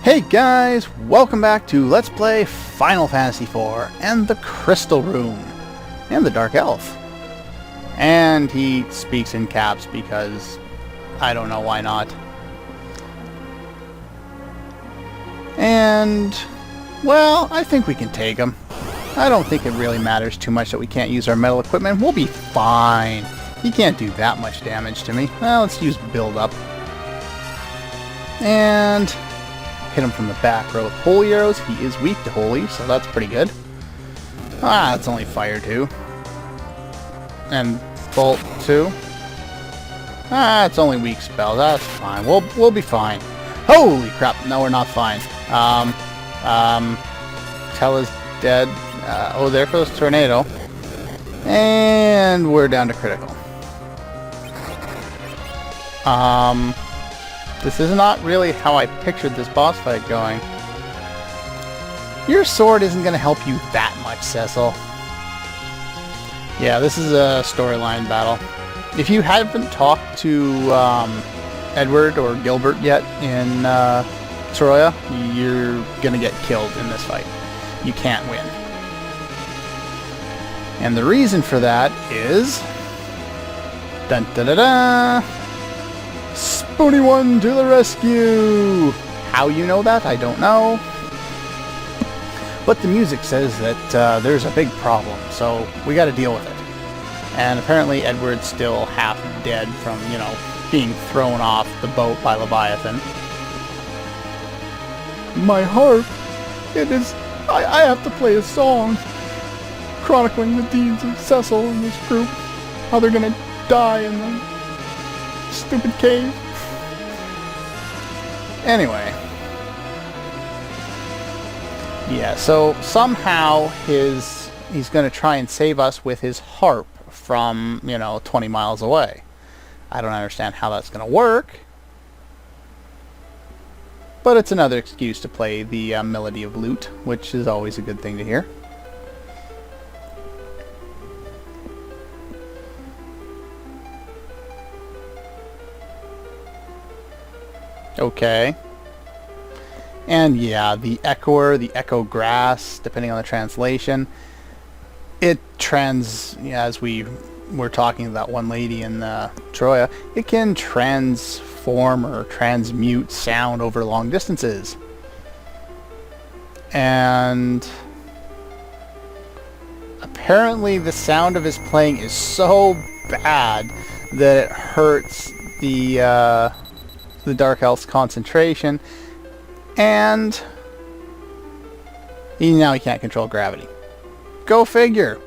Hey guys, welcome back to Let's Play Final Fantasy IV and the Crystal Room and the Dark Elf. And he speaks in caps because I don't know why not. And, well, I think we can take him. I don't think it really matters too much that we can't use our metal equipment. We'll be fine. He can't do that much damage to me. Well, let's use build up. And hit him from the back row with holy arrows. He is weak to holy, so that's pretty good. Ah, it's only fire too. And bolt too. Ah, it's only weak spell. That's fine. We'll be fine. Holy crap! No, we're not fine. Tell is dead. Oh, there goes tornado. And we're down to critical. This is not really how I pictured this boss fight going. Your sword isn't going to help you that much, Cecil. Yeah, this is a storyline battle. If you haven't talked to Edward or Gilbert yet in Troya, you're going to get killed in this fight. You can't win. And the reason for that is... Dun da da da! Spoony One to the rescue! How you know that, I don't know. But the music says that there's a big problem, so we gotta deal with it. And apparently Edward's still half dead from, you know, being thrown off the boat by Leviathan. My harp, it is... I have to play a song chronicling the deeds of Cecil and his group. How they're gonna die in the stupid cave. Anyway. Yeah, so somehow he's going to try and save us with his harp from, you know, 20 miles away. I don't understand how that's going to work. But it's another excuse to play the melody of lute, which is always a good thing to hear. Okay. And yeah, the echoer, the echo grass, depending on the translation, it as we were talking to that one lady in Troya, it can transform or transmute sound over long distances. And apparently the sound of his playing is so bad that it hurts the Dark Elf's concentration, and now he can't control gravity. Go figure!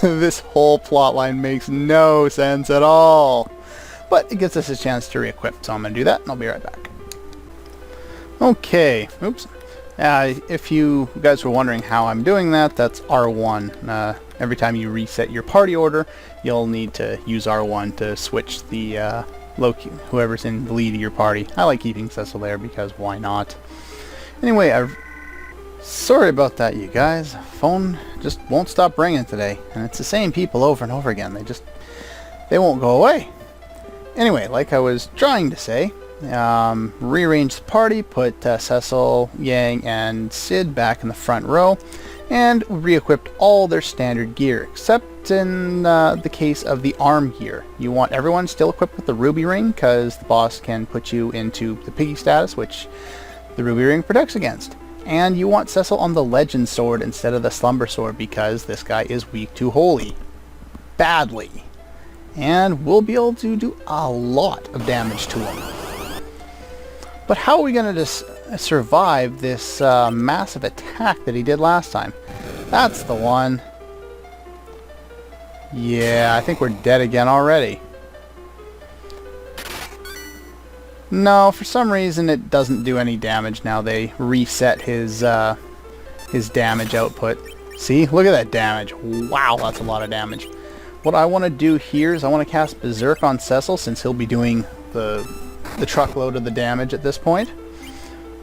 This whole plotline makes no sense at all. But it gives us a chance to re-equip, so I'm going to do that, and I'll be right back. Okay, oops. If you guys were wondering how I'm doing that, that's R1. Every time you reset your party order, you'll need to use R1 to switch the whoever's in the lead of your party. I like keeping Cecil there because why not? Anyway, sorry about that, you guys. Phone just won't stop ringing today, and it's the same people over and over again. They won't go away. Anyway, like I was trying to say, rearrange the party, put Cecil, Yang, and Sid back in the front row, and re-equipped all their standard gear, except in the case of the arm gear. You want everyone still equipped with the ruby ring, because the boss can put you into the piggy status, which the ruby ring protects against. And you want Cecil on the legend sword instead of the slumber sword, because this guy is weak to holy. Badly. And we'll be able to do a lot of damage to him. But how are we going to survive this massive attack that he did last time? That's the one. Yeah, I think we're dead again already. No, for some reason it doesn't do any damage now. They reset his damage output. See? Look at that damage. Wow, that's a lot of damage. What I want to do here is I want to cast Berserk on Cecil, since he'll be doing the truckload of the damage at this point.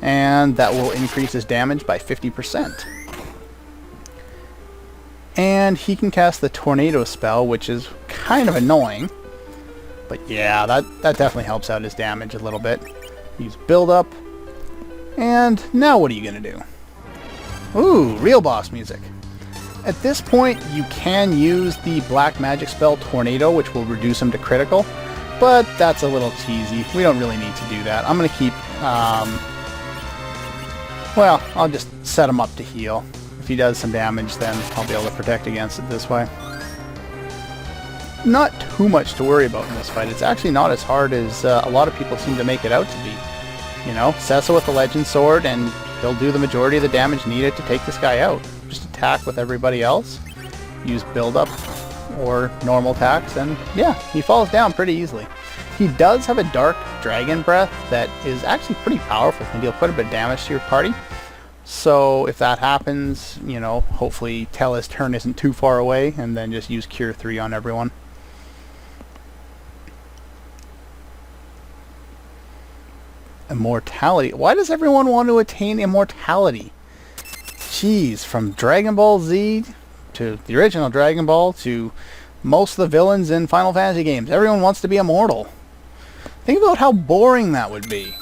And that will increase his damage by 50%. And he can cast the Tornado spell, which is kind of annoying. But yeah, that definitely helps out his damage a little bit. Use build up. And now what are you going to do? Ooh, real boss music. At this point, you can use the black magic spell Tornado, which will reduce him to critical, but that's a little cheesy. We don't really need to do that. I'm going to keep, well, I'll just set him up to heal. If he does some damage, then I'll be able to protect against it this way. Not too much to worry about in this fight. It's actually not as hard as a lot of people seem to make it out to be. You know, Cecil with the Legend Sword, and he'll do the majority of the damage needed to take this guy out. Just attack with everybody else, use build-up or normal attacks, and yeah, he falls down pretty easily. He does have a Dark Dragon Breath that is actually pretty powerful, can deal quite a bit of damage to your party. So if that happens, you know, hopefully tell his turn isn't too far away, and then just use Cure 3 on everyone. Immortality. Why does everyone want to attain immortality? Jeez, from Dragon Ball Z to the original Dragon Ball to most of the villains in Final Fantasy games, everyone wants to be immortal. Think about how boring that would be.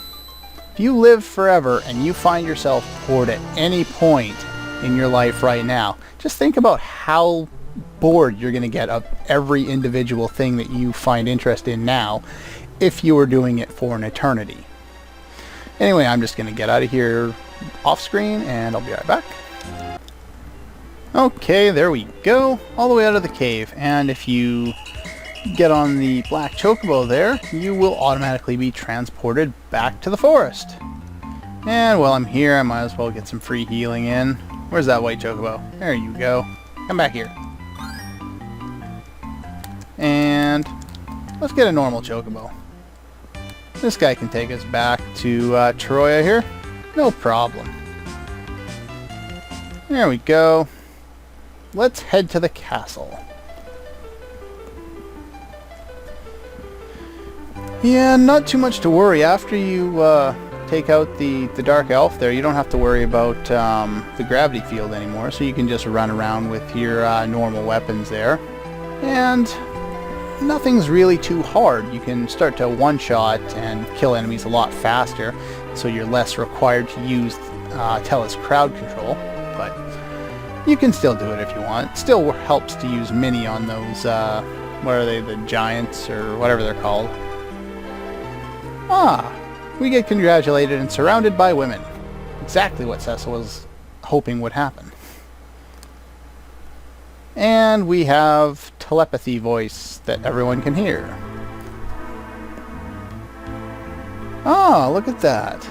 If you live forever and you find yourself bored at any point in your life right now, just think about how bored you're going to get of every individual thing that you find interest in now if you were doing it for an eternity. Anyway, I'm just going to get out of here off screen and I'll be right back. Okay, there we go, all the way out of the cave, and if you get on the black chocobo there, you will automatically be transported back to the forest. And while I'm here, I might as well get some free healing in. Where's that white chocobo? There you go. Come back here. And let's get a normal chocobo. This guy can take us back to Troya here. No problem. There we go. Let's head to the castle. Yeah, not too much to worry. After you take out the Dark Elf there, you don't have to worry about the gravity field anymore, so you can just run around with your normal weapons there. And nothing's really too hard. You can start to one-shot and kill enemies a lot faster, so you're less required to use Telus crowd control, but you can still do it if you want. It still helps to use mini on those, what are they, the giants, or whatever they're called. Ah, we get congratulated and surrounded by women. Exactly what Cecil was hoping would happen. And we have telepathy voice that everyone can hear. Ah, look at that.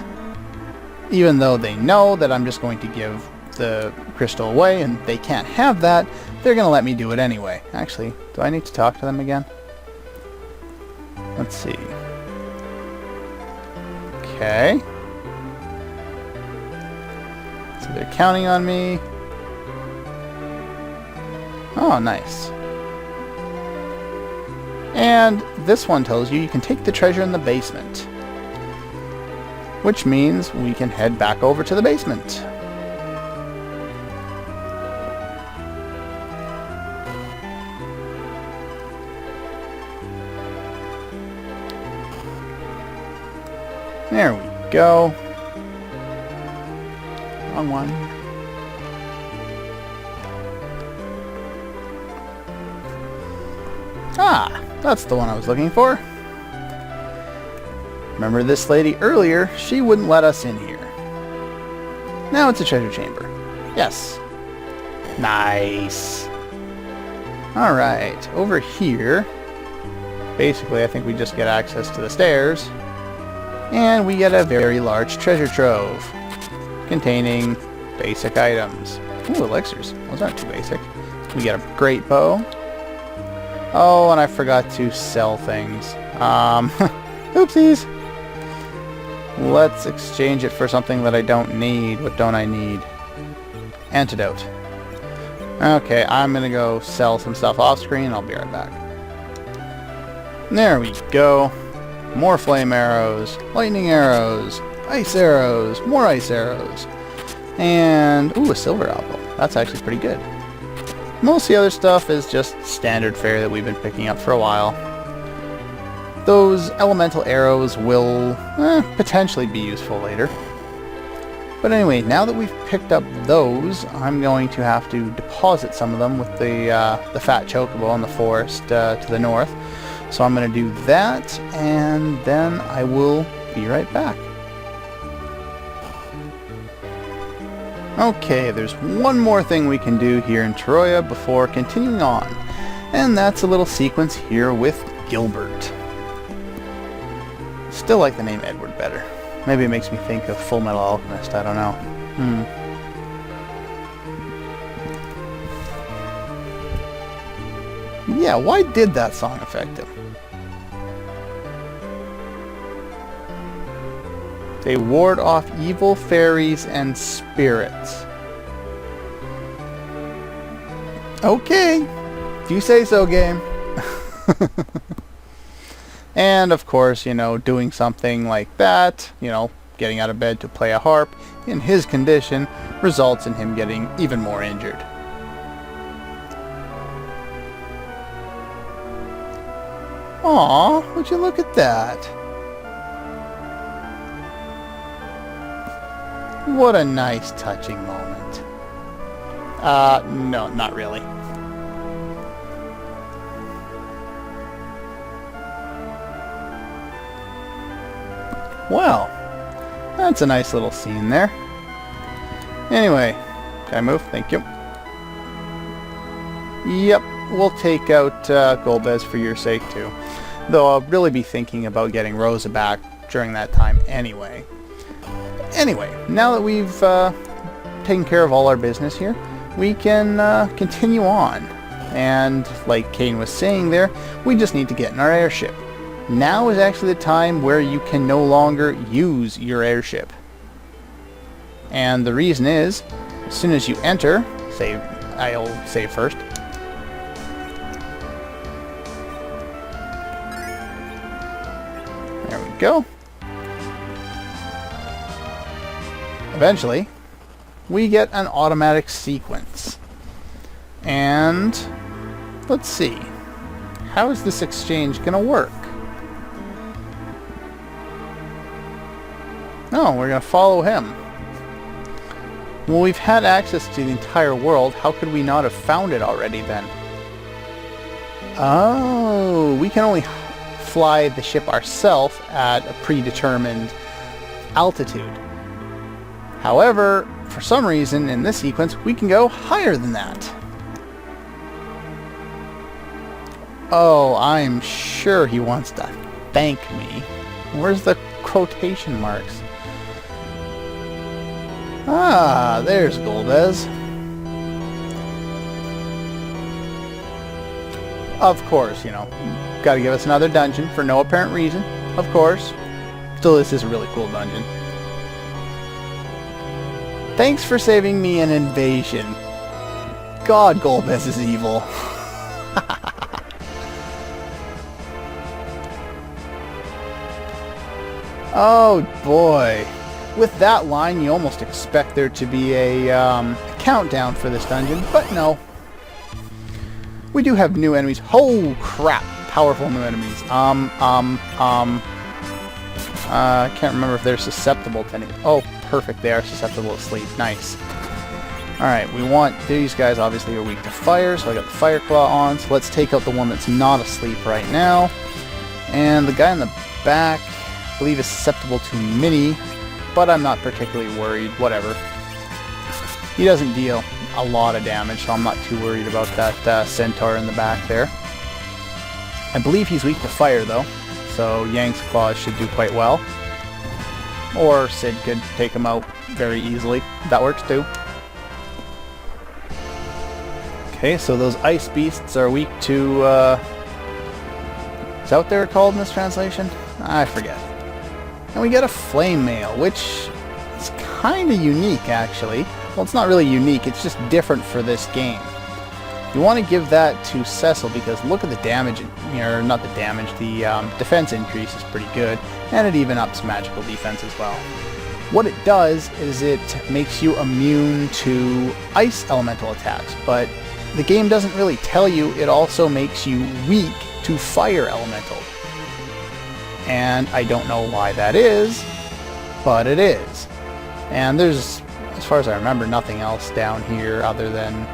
Even though they know that I'm just going to give the crystal away and they can't have that, they're going to let me do it anyway. Actually, do I need to talk to them again? Let's see. Okay. So they're counting on me. Oh, nice. And this one tells you can take the treasure in the basement, which means we can head back over to the basement. There we go. Wrong one. Ah, that's the one I was looking for. Remember this lady earlier? She wouldn't let us in here. Now it's a treasure chamber. Yes. Nice. Alright, over here, basically I think we just get access to the stairs. And we get a very large treasure trove containing basic items. Ooh, elixirs. Those aren't too basic. We get a great bow. Oh, and I forgot to sell things. Oopsies. Let's exchange it for something that I don't need. What don't I need? Antidote. Okay, I'm gonna go sell some stuff off screen. I'll be right back. There we go. More flame arrows, lightning arrows, ice arrows, more ice arrows, and ooh, a silver apple. That's actually pretty good. Most of the other stuff is just standard fare that we've been picking up for a while. Those elemental arrows will potentially be useful later. But anyway, now that we've picked up those, I'm going to have to deposit some of them with the fat chocobo in the forest to the north. So I'm going to do that, and then I will be right back. Okay, there's one more thing we can do here in Troya before continuing on, and that's a little sequence here with Gilbert. Still like the name Edward better. Maybe it makes me think of Full Metal Alchemist, I don't know. Yeah, why did that song affect him? They ward off evil fairies and spirits. Okay, if you say so, game. And of course, you know, doing something like that, you know, getting out of bed to play a harp, in his condition, results in him getting even more injured. Aw, would you look at that? What a nice, touching moment. No, not really. Well, that's a nice little scene there. Anyway, can I move? Thank you. Yep, we'll take out Golbez for your sake too. Though I'll really be thinking about getting Rosa back during that time anyway. Anyway, now that we've taken care of all our business here, we can continue on. And like Kane was saying there, we just need to get in our airship. Now is actually the time where you can no longer use your airship. And the reason is, as soon as you enter, I'll save first. There we go. Eventually, we get an automatic sequence. And let's see. How is this exchange gonna work? No, we're going to follow him. Well, we've had access to the entire world. How could we not have found it already then? Oh, we can only fly the ship ourselves at a predetermined altitude. However, for some reason in this sequence, we can go higher than that. Oh, I'm sure he wants to thank me. Where's the quotation marks? Ah, there's Golbez. Of course, you know, gotta give us another dungeon for no apparent reason. Of course. Still, this is a really cool dungeon. Thanks for saving me an invasion. God, Golbez is evil. Oh boy. With that line, you almost expect there to be a countdown for this dungeon, but no. We do have new enemies. Oh crap! Powerful new enemies. I can't remember if they're susceptible to any... Oh, perfect. They are susceptible to sleep. Nice. Alright, we want... These guys obviously are weak to fire, so I got the Fire Claw on. So let's take out the one that's not asleep right now. And the guy in the back, I believe, is susceptible to Mini, but I'm not particularly worried. Whatever. He doesn't deal a lot of damage, so I'm not too worried about that Centaur in the back there. I believe he's weak to fire, though, so Yang's Claws should do quite well. Or Sid could take him out very easily. That works, too. Okay, so those ice beasts are weak to... Is that what they were called in this translation? I forget. And we get a flame mail, which is kind of unique, actually. Well, it's not really unique, it's just different for this game. You want to give that to Cecil because look at the damage, or not the damage, the defense increase is pretty good, and it even ups magical defense as well. What it does is it makes you immune to ice elemental attacks, but the game doesn't really tell you it also makes you weak to fire elemental. and I don't know why that is, but it is. And there's, as far as I remember, nothing else down here other than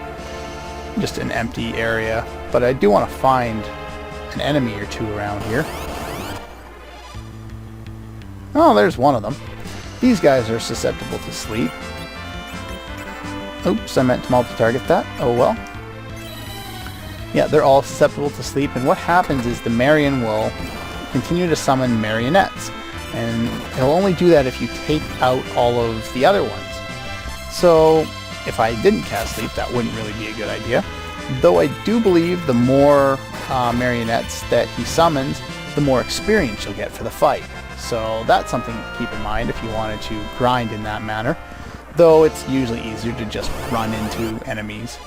just an empty area. But I do want to find an enemy or two around here. Oh, there's one of them. These guys are susceptible to sleep. Oops, I meant to multi-target that. Oh well. Yeah, they're all susceptible to sleep, and what happens is the Marion will continue to summon marionettes. And he'll only do that if you take out all of the other ones. So, if I didn't cast sleep, that wouldn't really be a good idea. Though I do believe the more marionettes that he summons, the more experience you'll get for the fight. So that's something to keep in mind if you wanted to grind in that manner. Though it's usually easier to just run into enemies.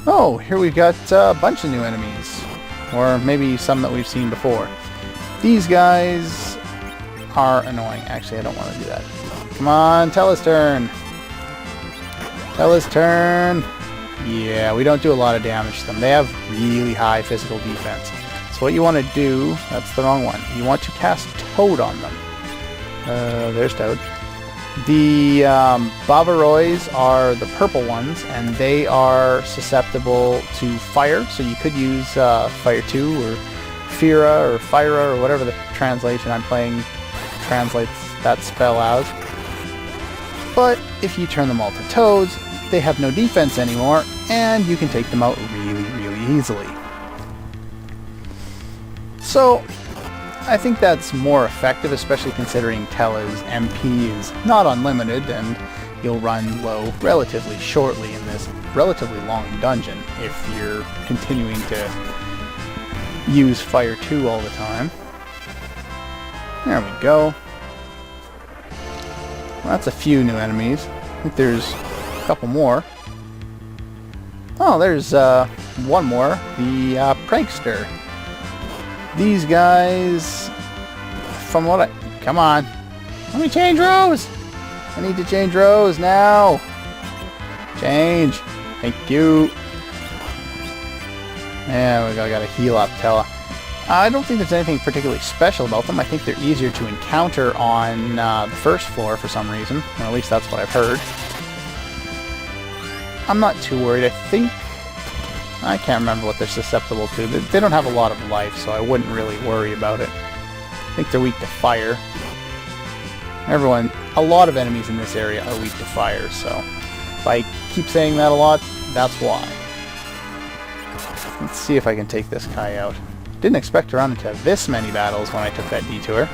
Oh, here we've got a bunch of new enemies. Or maybe some that we've seen before. These guys are annoying. Actually, I don't want to do that. Come on, Tella's turn. Tella's turn. Yeah, we don't do a lot of damage to them. They have really high physical defense. So what you want to do, that's the wrong one. You want to cast Toad on them. There's Toad. The Bavarois are the purple ones, and they are susceptible to fire. So you could use Fire 2 or Fira or Fyra or whatever the translation I'm playing translates that spell as. But if you turn them all to Toads, they have no defense anymore, and you can take them out really, really easily. So, I think that's more effective, especially considering Tella's MP is not unlimited, and you'll run low relatively shortly in this relatively long dungeon if you're continuing to use Fire 2 all the time. There we go. Well, that's a few new enemies. I think there's a couple more. Oh, there's one more. The Prankster. These guys, from what I... Come on. Let me change rows! I need to change rows now! Change! Thank you! Yeah, I gotta heal up Tella. I don't think there's anything particularly special about them. I think they're easier to encounter on the first floor for some reason. Or at least that's what I've heard. I'm not too worried. I think... I can't remember what they're susceptible to. They don't have a lot of life, so I wouldn't really worry about it. I think they're weak to fire. A lot of enemies in this area are weak to fire, so if I keep saying that a lot, that's why. Let's see if I can take this guy out. Didn't expect to run into this many battles when I took that detour.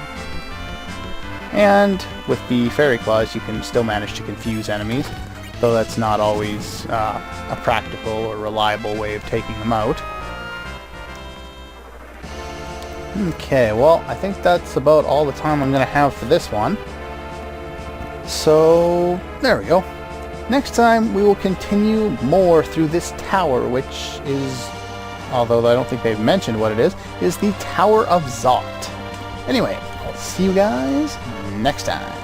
And with the Fairy Claws, you can still manage to confuse enemies, though that's not always a practical or reliable way of taking them out. Okay, well, I think that's about all the time I'm going to have for this one. So, there we go. Next time, we will continue more through this tower, which is, although I don't think they've mentioned what it is the Tower of Zot. Anyway, I'll see you guys next time.